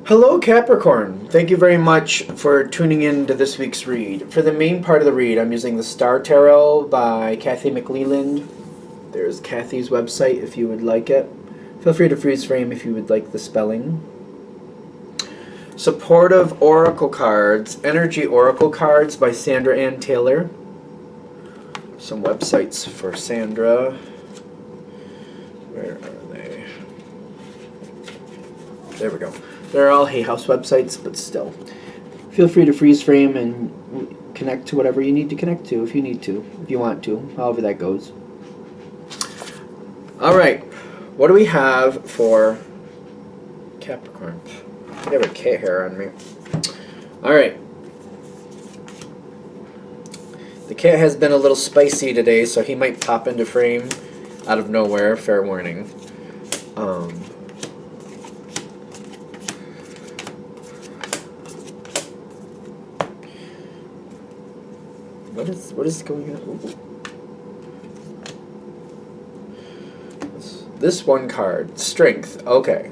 Hello, Capricorn. Thank you very much for tuning in to this week's read. For the main part of the read, I'm using the Star Tarot by Kathy McLeland. There's Kathy's website if you would like it. Feel free to freeze frame if you would like the spelling. Supportive Oracle Cards, Energy Oracle Cards by Sandra Ann Taylor. Some websites for Sandra. Where are they? There we go. They're all Hay House websites, but still. Feel free to freeze frame and connect to whatever you need to connect to if you need to, if you want to, however that goes. Alright, what do we have for Capricorn? I have a cat hair on me. Alright. The cat has been a little spicy today, so he might pop into frame out of nowhere, fair warning. What is going on? This one card, Strength. Okay.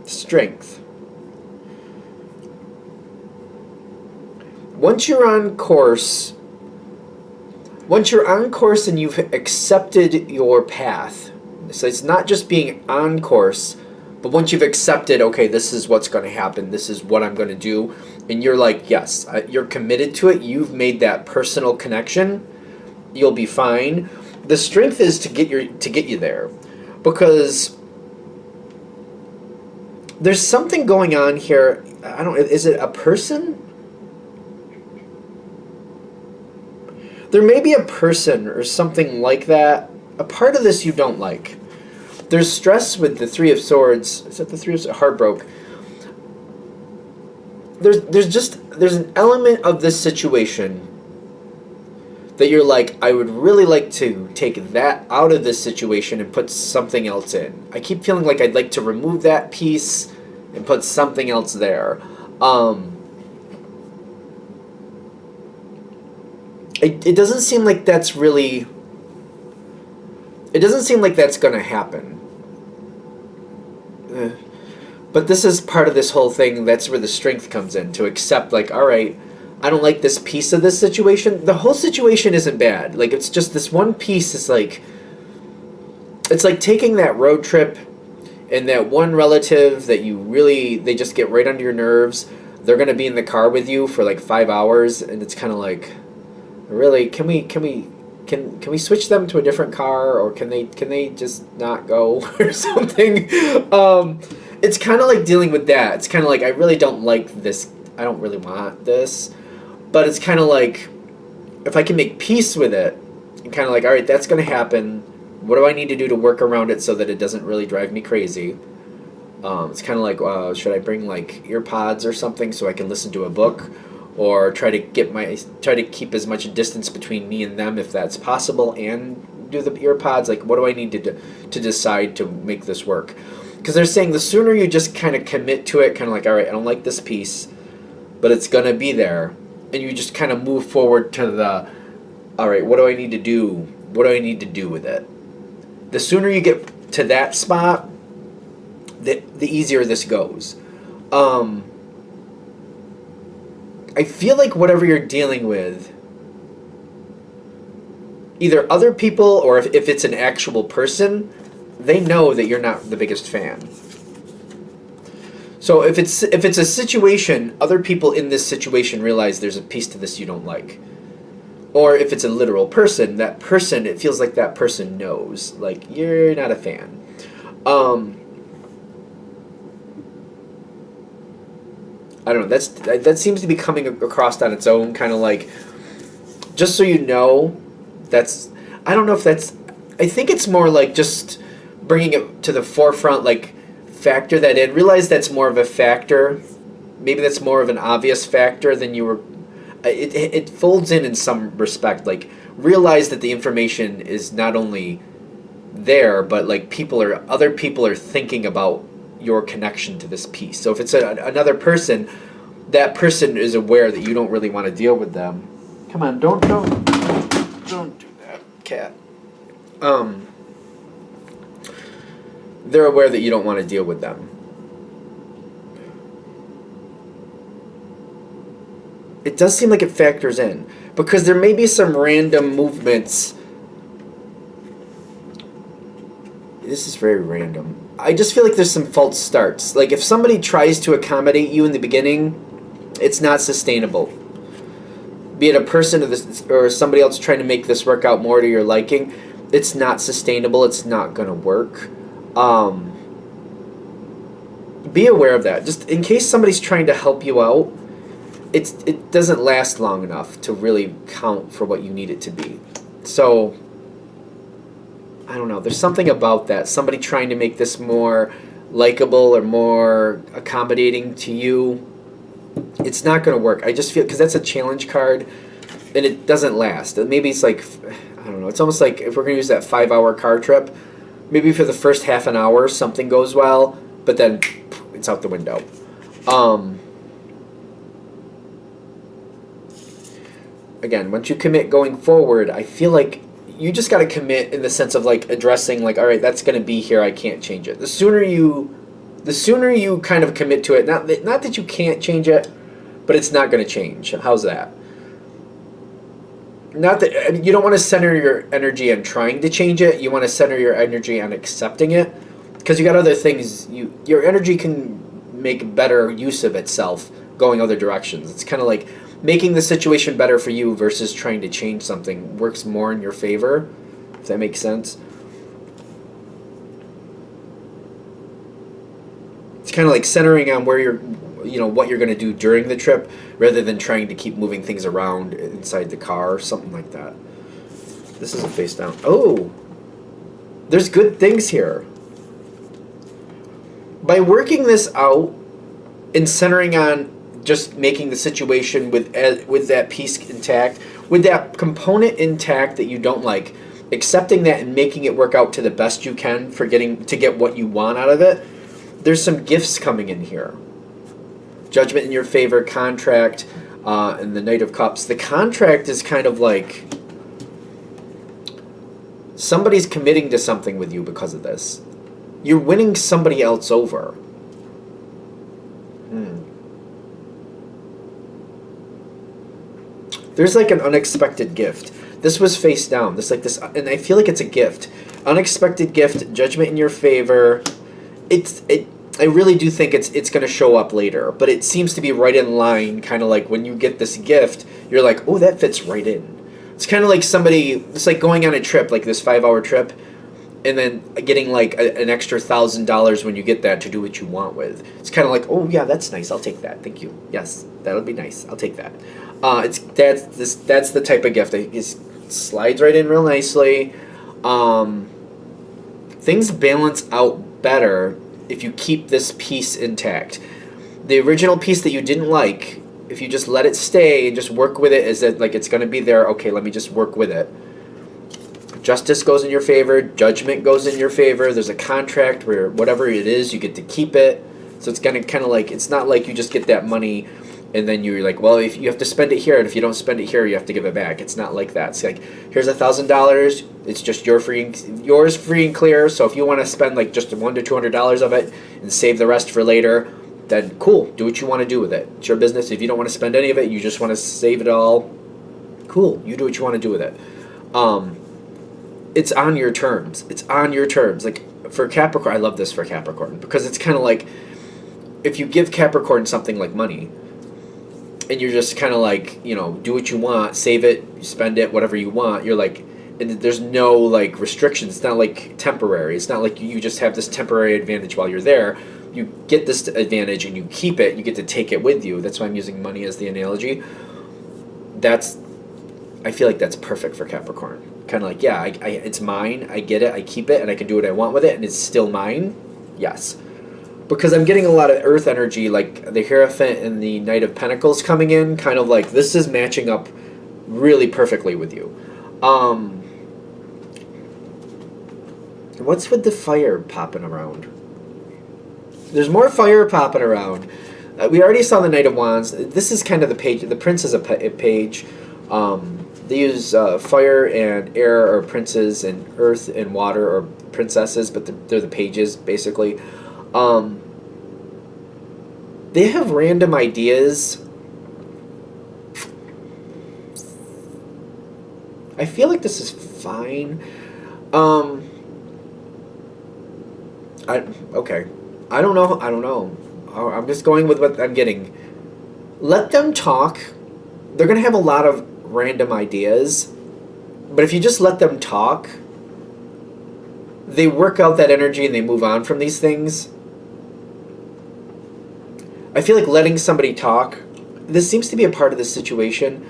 Strength. Once you're on course and you've accepted your path, so it's not just being on course, but once you've accepted, okay, this is what's going to happen, this is what I'm going to do, and you're like, yes, you're committed to it, you've made that personal connection, you'll be fine. The strength is to get you there, because there's something going on here. I don't. Is it a person? There may be a person or something like that. A part of this you don't like. There's stress with the Three of Swords. Is that the Three of Swords? Heartbroken. There's an element of this situation that you're like, I would really like to take that out of this situation and put something else in. I keep feeling like I'd like to remove that piece and put something else there. It doesn't seem like that's really... It doesn't seem like that's going to happen. But this is part of this whole thing. That's where the strength comes in. To accept, like, alright, I don't like this piece of this situation. The whole situation isn't bad. Like, it's just this one piece is like... It's like taking that road trip and that one relative that you really... They just get right under your nerves. They're going to be in the car with you for like 5 hours. And it's kind of like... Really, can we switch them to a different car, or can they just not go or something? It's kind of like dealing with that. It's kind of like, I really don't like this. I don't really want this, but it's kind of like, if I can make peace with it, and kind of like, all right, that's going to happen. What do I need to do to work around it so that it doesn't really drive me crazy? It's kind of like, should I bring like ear pods or something so I can listen to a book? Or try to keep as much distance between me and them if that's possible, and do the ear pods. Like, what do I need to decide to make this work? Because they're saying the sooner you just kind of commit to it, kind of like, all right, I don't like this piece, but it's gonna be there, and you just kind of move forward to the, all right, what do I need to do? What do I need to do with it? The sooner you get to that spot, the easier this goes. I feel like whatever you're dealing with, either other people or if it's an actual person, they know that you're not the biggest fan. So if it's a situation, other people in this situation realize there's a piece to this you don't like. Or if it's a literal person, that person, it feels like that person knows, like, you're not a fan. I don't know, that seems to be coming across on its own, kind of like, just so you know, that's, I don't know if that's, I think it's more like just bringing it to the forefront, like, factor that in, realize that's more of a factor, maybe that's more of an obvious factor than you were, it folds in some respect, like, realize that the information is not only there, but, like, other people are thinking about your connection to this piece. So if it's another person, that person is aware that you don't really want to deal with them. Come on, don't do that, cat. they're aware that you don't want to deal with them. It does seem like it factors in, because there may be some random movements. This is very random. I just feel like there's some false starts. Like if somebody tries to accommodate you in the beginning, it's not sustainable. Be it a person or somebody else trying to make this work out more to your liking, it's not sustainable. It's not going to work. Be aware of that. Just in case somebody's trying to help you out, it doesn't last long enough to really count for what you need it to be. So, I don't know. There's something about that. Somebody trying to make this more likable or more accommodating to you, it's not going to work. I just feel, because that's a challenge card, and it doesn't last. Maybe it's like, I don't know. It's almost like if we're going to use that 5-hour car trip, maybe for the first half an hour something goes well, but then it's out the window. Again, once you commit going forward, I feel like you just got to commit in the sense of like addressing like, all right, that's going to be here. I can't change it. The sooner you kind of commit to it, not that you can't change it, but it's not going to change. How's that? Not that you don't want to center your energy on trying to change it. You want to center your energy on accepting it, because you got other things. Your energy can make better use of itself going other directions. It's kind of like making the situation better for you versus trying to change something works more in your favor, if that makes sense. It's kind of like centering on where you're, what you're going to do during the trip rather than trying to keep moving things around inside the car or something like that. This isn't face down. Oh, there's good things here. By working this out and centering on just making the situation with that piece intact, with that component intact that you don't like, accepting that and making it work out to the best you can for to get what you want out of it, there's some gifts coming in here. Judgment in your favor, contract, and the Knight of Cups. The contract is kind of like somebody's committing to something with you because of this. You're winning somebody else over. There's like an unexpected gift. This was face down. And I feel like it's a gift. Unexpected gift, judgment in your favor. I really do think it's going to show up later, but it seems to be right in line, kind of like when you get this gift, you're like, oh, that fits right in. It's kind of like it's like going on a trip, like this 5-hour trip, and then getting like an extra $1,000 when you get that to do what you want with. It's kind of like, oh yeah, that's nice. I'll take that. Thank you. Yes, that'll be nice. I'll take that. That's the type of gift. It slides right in real nicely. Things balance out better if you keep this piece intact. The original piece that you didn't like, if you just let it stay and just work with it, is that like it's going to be there. Okay, let me just work with it. Justice goes in your favor. Judgment goes in your favor. There's a contract where whatever it is, you get to keep it. So it's going to kind of like, it's not like you just get that money and then you're like, well, if you have to spend it here, and if you don't spend it here, you have to give it back. It's not like that. It's like, here's $1,000. It's just yours free and clear. So if you want to spend like just $100 to $200 of it and save the rest for later, then cool. Do what you want to do with it. It's your business. If you don't want to spend any of it, you just want to save it all. Cool. You do what you want to do with it. It's on your terms. It's on your terms. Like for Capricorn, I love this for Capricorn because it's kind of like if you give Capricorn something like money, and you're just kind of like, do what you want, save it, spend it, whatever you want. You're like, and there's no like restrictions. It's not like temporary. It's not like you just have this temporary advantage while you're there. You get this advantage and you keep it. You get to take it with you. That's why I'm using money as the analogy. I feel like that's perfect for Capricorn. Kind of like, yeah, it's mine. I get it. I keep it, and I can do what I want with it, and it's still mine. Yes. Because I'm getting a lot of earth energy, like the Hierophant and the Knight of Pentacles coming in, kind of like this is matching up really perfectly with you. What's with the fire popping around? There's more fire popping around. We already saw the Knight of Wands. This is kind of the page. The Prince is a page. They use fire and air or princes, and earth and water or princesses, but they're the pages basically. Um, they have random ideas. I feel like this is fine. Um, okay. I don't know. I don't know. I'm just going with what I'm getting. Let them talk. They're gonna have a lot of random ideas, but if you just let them talk, they work out that energy and they move on from these things. I feel like letting somebody talk, this seems to be a part of this situation.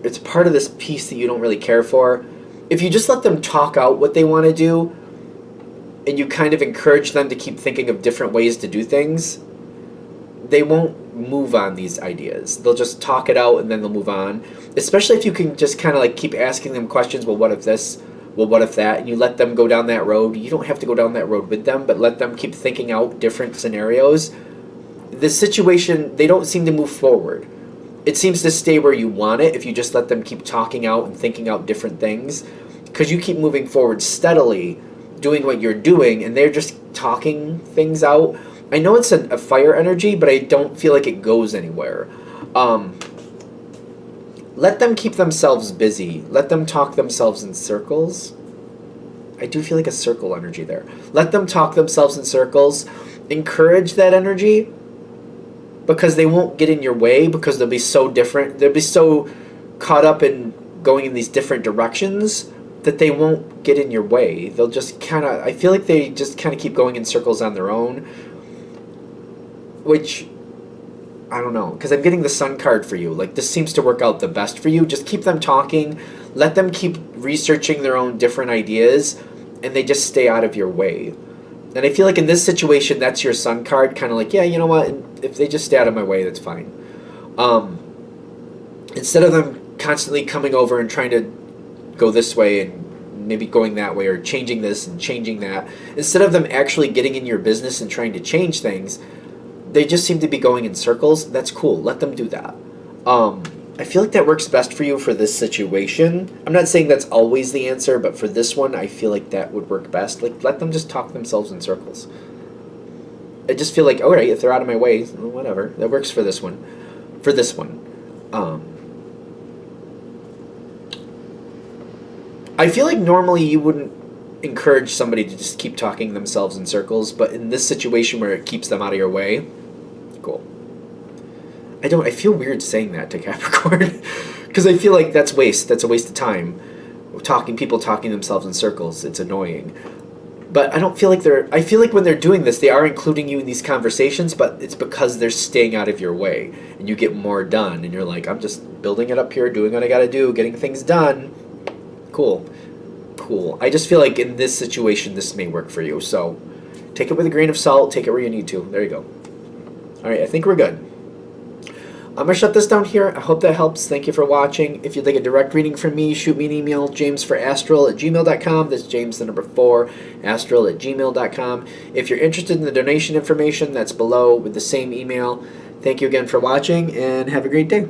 It's part of this piece that you don't really care for. If you just let them talk out what they want to do, and you kind of encourage them to keep thinking of different ways to do things, they won't move on these ideas. They'll just talk it out and then they'll move on. Especially if you can just kind of like keep asking them questions. Well, what if this? Well, what if that? And you let them go down that road. You don't have to go down that road with them, but let them keep thinking out different scenarios. The situation, they don't seem to move forward. It seems to stay where you want it if you just let them keep talking out and thinking out different things. Because you keep moving forward steadily, doing what you're doing, and they're just talking things out. I know it's a fire energy, but I don't feel like it goes anywhere. Let them keep themselves busy. Let them talk themselves in circles. I do feel like a circle energy there. Let them talk themselves in circles. Encourage that energy, because they won't get in your way, because they'll be so different. They'll be so caught up in going in these different directions that they won't get in your way. They'll just kind of, I feel like they just kind of keep going in circles on their own, which, I don't know, because I'm getting the Sun card for you. Like, this seems to work out the best for you. Just keep them talking. Let them keep researching their own different ideas, and they just stay out of your way. And I feel like in this situation, that's your Sun card, kind of like, yeah, you know what, if they just stay out of my way, that's fine. Instead of them constantly coming over and trying to go this way and maybe going that way, or changing this and changing that, instead of them actually getting in your business and trying to change things, they just seem to be going in circles. That's cool. Let them do that. I feel like that works best for you for this situation. I'm not saying that's always the answer, but for this one, I feel like that would work best. Like, let them just talk themselves in circles. I just feel like, all right, if they're out of my way, whatever. That works for this one. For this one. I feel like normally you wouldn't encourage somebody to just keep talking themselves in circles, but in this situation where it keeps them out of your way, cool. I feel weird saying that to Capricorn, because I feel like that's a waste of time. People talking themselves in circles, it's annoying. But I don't feel like I feel like when they're doing this, they are including you in these conversations, but it's because they're staying out of your way, and you get more done, and you're like, I'm just building it up here, doing what I gotta do, getting things done. Cool. I just feel like in this situation, this may work for you, so take it with a grain of salt, take it where you need to. There you go. Alright, I think we're good. I'm going to shut this down here. I hope that helps. Thank you for watching. If you'd like a direct reading from me, shoot me an email, jamesforastral@gmail.com. That's James, the number 4, astral@gmail.com. If you're interested in the donation information, that's below with the same email. Thank you again for watching, and have a great day.